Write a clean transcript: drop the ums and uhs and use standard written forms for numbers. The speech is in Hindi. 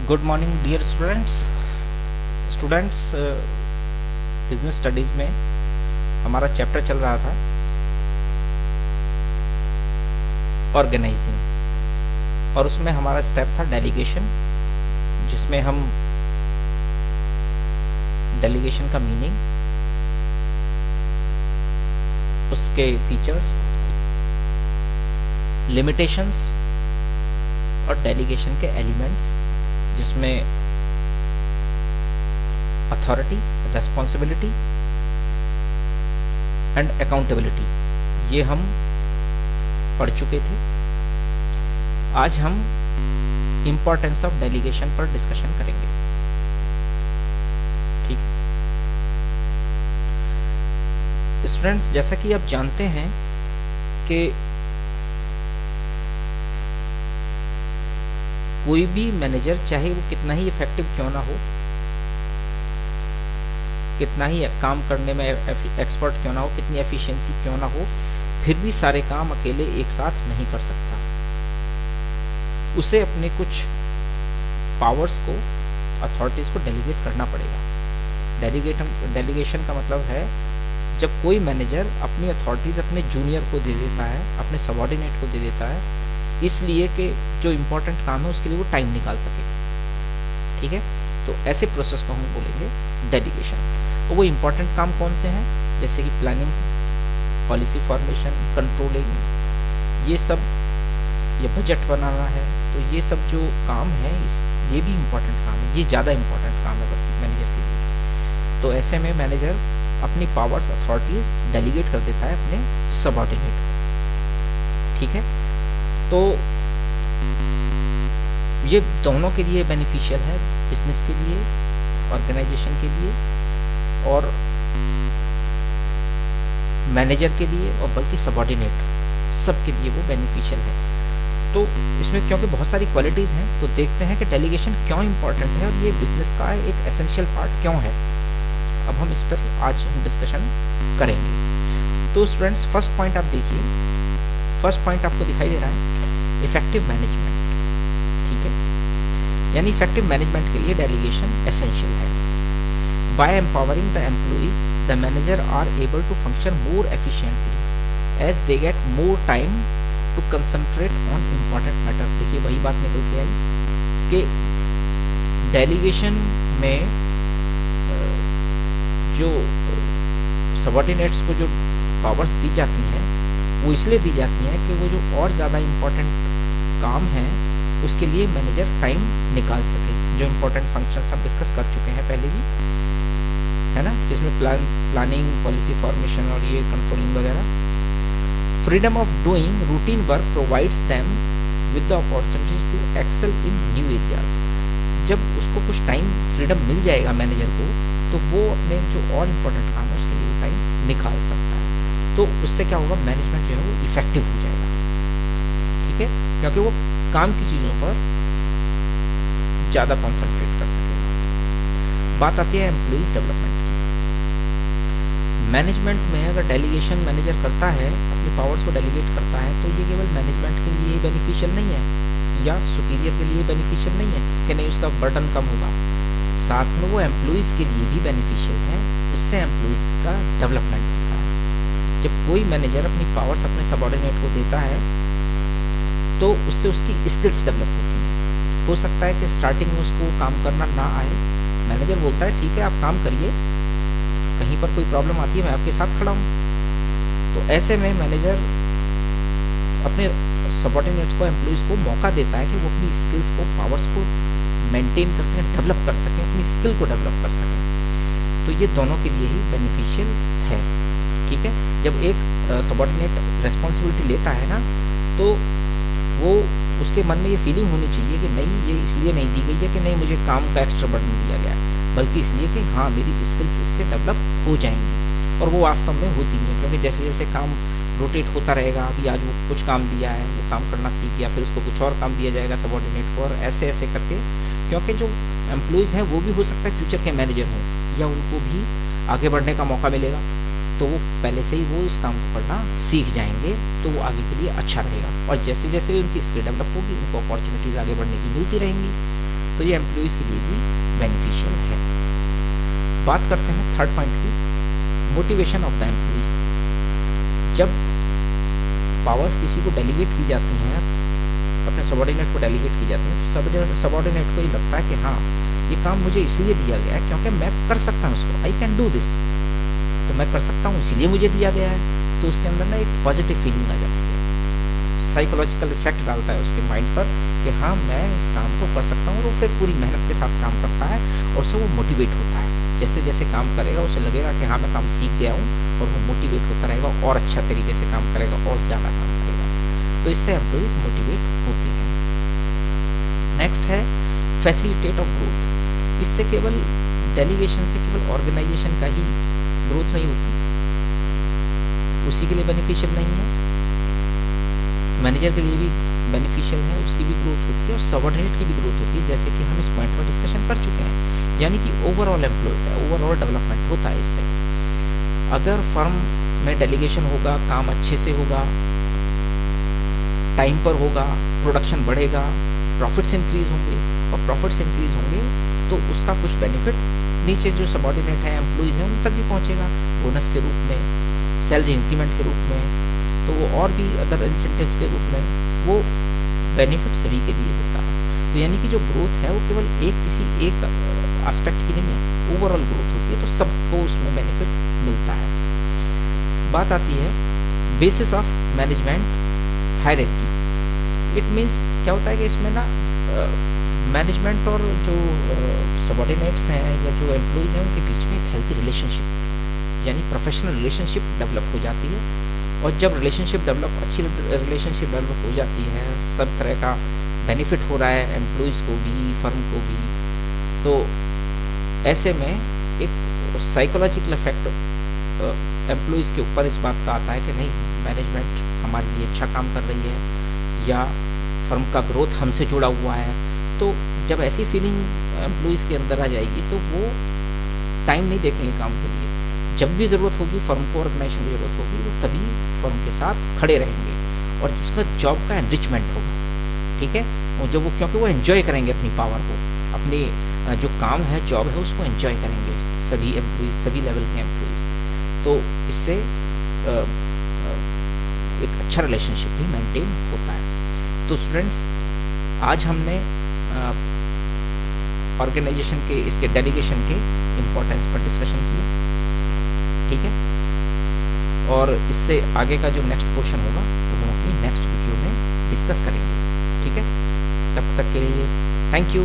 Good morning dear students business studies में हमारा चैप्टर चल रहा था ऑर्गेनाइजिंग, और उसमें हमारा स्टेप था डेलीगेशन, जिसमें हम डेलीगेशन का मीनिंग, उसके फीचर्स, लिमिटेशंस और डेलीगेशन के एलिमेंट्स, जिसमें अथॉरिटी, रेस्पॉन्सिबिलिटी एंड अकाउंटेबिलिटी, ये हम पढ़ चुके थे। आज हम इम्पोर्टेंस ऑफ डेलीगेशन पर डिस्कशन करेंगे। ठीक स्टूडेंट्स, जैसा कि आप जानते हैं कि कोई भी मैनेजर, चाहे वो कितना ही इफेक्टिव क्यों ना हो, कितना ही काम करने में एक्सपर्ट क्यों ना हो, कितनी एफिशिएंसी क्यों ना हो, फिर भी सारे काम अकेले एक साथ नहीं कर सकता। उसे अपने कुछ पावर्स को, अथॉरिटीज को डेलीगेट करना पड़ेगा। डेलीगेशन का मतलब है जब कोई मैनेजर अपनी अथॉरिटीज अपने जूनियर को दे देता है, अपने सबॉर्डिनेट को दे देता है, इसलिए कि जो इम्पोर्टेंट काम है उसके लिए वो टाइम निकाल सके। ठीक है, तो ऐसे प्रोसेस को हम बोलेंगे डेलीगेशन। तो वो इम्पोर्टेंट काम कौन से हैं, जैसे कि प्लानिंग, पॉलिसी फॉर्मेशन, कंट्रोलिंग, ये सब, ये बजट बनाना है, तो ये सब जो काम है ये भी इम्पोर्टेंट काम है, ये ज़्यादा इम्पोर्टेंट काम है मैनेजर के लिए। तो ऐसे में मैनेजर अपनी पावर्स, अथॉरिटीज डेलीगेट कर देता है अपने सबऑर्डिनेट को। ठीक है, तो ये दोनों के लिए बेनिफिशियल है, बिजनेस के लिए, ऑर्गेनाइजेशन के लिए और मैनेजर के लिए, और बल्कि सबऑर्डिनेट सब के लिए वो बेनिफिशियल है। तो इसमें क्योंकि बहुत सारी क्वालिटीज़ हैं, तो देखते हैं कि डेलीगेशन क्यों इम्पोर्टेंट है और ये बिजनेस का एक एसेंशियल पार्ट क्यों है। अब हम इस पर आज हम डिस्कशन करेंगे। तो स्टूडेंट्स, फर्स्ट पॉइंट आप देखिए, फर्स्ट पॉइंट आपको दिखाई दे रहा है इफेक्टिव मैनेजमेंट। ठीक है, यानी इफेक्टिव मैनेजमेंट के लिए डेलीगेशन एसेंशियल है। By empowering the employees, the manager are able to function more efficiently as they get more time to concentrate on important matters. देखिए वही बात निकल के आई कि डेलीगेशन में जो सबऑर्डिनेट्स को जो पावर्स दी जाती हैं, वो इसलिए दी जाती हैं कि वो जो और ज़्यादा इम्पोर्टेंट काम है उसके लिए मैनेजर टाइम निकाल सके। जो इम्पोर्टेंट फंक्शंस हम डिस्कस कर चुके हैं पहले भी, है ना, जिसमें प्लानिंग, पॉलिसी फॉर्मेशन और ये कंट्रोलिंग वगैरह। Freedom of doing routine work provides them with the opportunity to excel in new areas. जब उसको कुछ टाइम फ्रीडम मिल जाएगा मैनेजर को, तो वो अपने जो और इम्पोर्टेंट काम है उसके लिए टाइम निकाल सकता है। तो उससे क्या होगा, मैनेजमेंट जो है वो इफेक्टिव हो जाएगा। ठीक है, क्योंकि वो काम की चीज़ों पर ज़्यादा कॉन्सेंट्रेट कर सकेगा। बात आती है एम्प्लॉइज डेवलपमेंट की। मैनेजमेंट में अगर डेलीगेशन मैनेजर करता है, अपनी पावर्स को डेलीगेट करता है, तो ये केवल मैनेजमेंट के लिए बेनिफिशियल नहीं है या सुपीरियर के लिए बेनिफिशियल नहीं है कि नहीं उसका बर्डन कम होगा, साथ में वो एम्प्लॉइज़ के लिए भी बेनिफिशियल है। इससे एम्प्लॉइज़ का डेवलपमेंट होता है। जब कोई मैनेजर अपनी पावर्स अपने सबऑर्डिनेट को देता है, तो उससे उसकी स्किल्स डेवलप होती हैं। हो सकता है कि स्टार्टिंग में उसको काम करना ना आए, मैनेजर बोलता है ठीक है आप काम करिए, कहीं पर कोई प्रॉब्लम आती है मैं आपके साथ खड़ा हूँ। तो ऐसे में मैनेजर अपने सबऑर्डिनेट्स को, एम्प्लॉइज़ को मौका देता है कि वो अपनी स्किल्स को, पावर्स को मेंटेन कर सकें, डेवलप कर सकें, अपनी स्किल को डेवलप कर सकें। तो ये दोनों के लिए ही बेनिफिशियल है। ठीक है, जब एक सबऑर्डिनेट रिस्पॉन्सिबिलिटी लेता है ना, तो वो उसके मन में ये फीलिंग होनी चाहिए कि नहीं, ये इसलिए नहीं दी गई है कि नहीं मुझे काम का एक्स्ट्रा बर्डन दिया गया है, बल्कि इसलिए कि हाँ मेरी स्किल्स इससे डेवलप हो जाएंगी। और वो वास्तव में होती है, क्योंकि जैसे जैसे काम रोटेट होता रहेगा, अभी आज वो कुछ काम दिया है, वो काम करना सीख गया, फिर उसको कुछ और काम दिया जाएगा सबऑर्डिनेट को, और ऐसे ऐसे करके, क्योंकि जो एम्प्लॉइज़ हैं वो भी हो सकता है फ्यूचर के मैनेजर हों, या उनको भी आगे बढ़ने का मौका मिलेगा, तो वो पहले से ही वो इस काम को करना सीख जाएंगे, तो वो आगे के लिए अच्छा रहेगा। और जैसे जैसे उनकी स्किल डेवलप होगी, उनको अपॉर्चुनिटीज़ आगे बढ़ने की मिलती रहेंगी। तो ये एम्प्लॉइज़ के लिए भी बेनिफिशियल है। बात करते हैं थर्ड पॉइंट की, मोटिवेशन ऑफ द एम्प्लॉइज़। जब पावर्स किसी को डेलीगेट की जाती हैं, अपने सबॉर्डिनेट को डेलीगेट की जाती है, तो सबॉर्डिनेट को ये लगता है कि हाँ ये काम मुझे इसलिए दिया गया है क्योंकि मैं कर सकता हूँ इसको, आई कैन डू दिस, तो मैं कर सकता हूँ इसीलिए मुझे दिया गया है। तो उसके अंदर ना एक पॉजिटिव फीलिंग आ जाती है, साइकोलॉजिकल इफेक्ट डालता है उसके माइंड पर कि हाँ मैं इस काम को कर सकता हूँ, और वो फिर पूरी मेहनत के साथ काम करता है और उससे वो मोटिवेट होता है। जैसे जैसे काम करेगा उसे लगेगा कि हाँ मैं काम सीख गया हूँ, और वो मोटिवेट होता रहेगा और अच्छा तरीके से काम करेगा और ज़्यादा काम करेगा। तो इससे एम्प्लॉइज मोटिवेट होते हैं। नेक्स्ट है फैसिलिटेट ऑफ ग्रोथ। इससे केवल डेलीगेशन से केवल ऑर्गेनाइजेशन का ही ग्रोथ नहीं होती, उसी के लिए बेनिफिशियल नहीं है, मैनेजर के लिए भी बेनिफिशियल है, उसकी भी ग्रोथ होती है और सबऑर्डिनेट की भी ग्रोथ होती है, जैसे कि हम इस पॉइंट पर डिस्कशन कर चुके हैं। यानी कि ओवरऑल ओवरऑल डेवलपमेंट होता है इससे। अगर फर्म में डेलीगेशन होगा, काम अच्छे से होगा, टाइम पर होगा, प्रोडक्शन बढ़ेगा, प्रॉफिट्स इंक्रीज होंगे, और प्रॉफिट्स इंक्रीज होंगे तो उसका कुछ बेनिफिट नीचे जो सबऑर्डिनेट है, एम्प्लॉइज हैं, उन तक भी पहुंचेगा, बोनस के रूप में, सैलरी इंक्रीमेंट के रूप में, तो वो और भी अदर इंसेंटिव्स के रूप में वो बेनिफिट सभी के लिए होता है। तो यानी कि जो ग्रोथ है वो केवल किसी एक एस्पेक्ट की नहीं है, ओवरऑल ग्रोथ होती है, तो सबको उसमें बेनिफिट मिलता है। बात आती है basis of management hierarchy. It means क्या होता है कि इसमें ना मैनेजमेंट और जो सबऑर्डिनेट्स हैं या जो एम्प्लॉइज हैं उनके बीच में एक हेल्थी रिलेशनशिप, यानी प्रोफेशनल रिलेशनशिप डेवलप हो जाती है। और जब अच्छी रिलेशनशिप डेवलप हो जाती है, सब तरह का बेनिफिट हो रहा है एम्प्लॉइज को भी, फर्म को भी, तो ऐसे में एक साइकोलॉजिकल इफेक्ट एम्प्लॉइज के ऊपर इस बात का आता है कि नहीं, मैनेजमेंट हमारे लिए अच्छा काम कर रही है या फर्म का ग्रोथ हमसे जुड़ा हुआ है। तो जब ऐसी फीलिंग एम्प्लॉइज के अंदर आ जाएगी तो वो टाइम नहीं देखेंगे काम के लिए, जब भी ज़रूरत होगी फर्म को, ऑर्गेनाइजेशन की ज़रूरत होगी, वो तभी फर्म के साथ खड़े रहेंगे और उसका जॉब का एनरिचमेंट होगा, ठीक है। और जब वो, क्योंकि वो एंजॉय करेंगे अपनी पावर को, अपनी जो काम है, जॉब है, उसको एंजॉय करेंगे सभी एम्प्लॉइज, सभी लेवल के एम्प्लॉइज। तो इससे एक अच्छा रिलेशनशिप भी मेंटेन होता है। तो स्टूडेंट्स, आज हमने ऑर्गेनाइजेशन के, इसके डेलीगेशन के इम्पोर्टेंस पर डिस्कशन किया, ठीक है। और इससे आगे का जो नेक्स्ट पोर्शन होगा वो हम अपनी नेक्स्ट वीडियो में डिस्कस करेंगे, ठीक है। तब तक के लिए थैंक यू।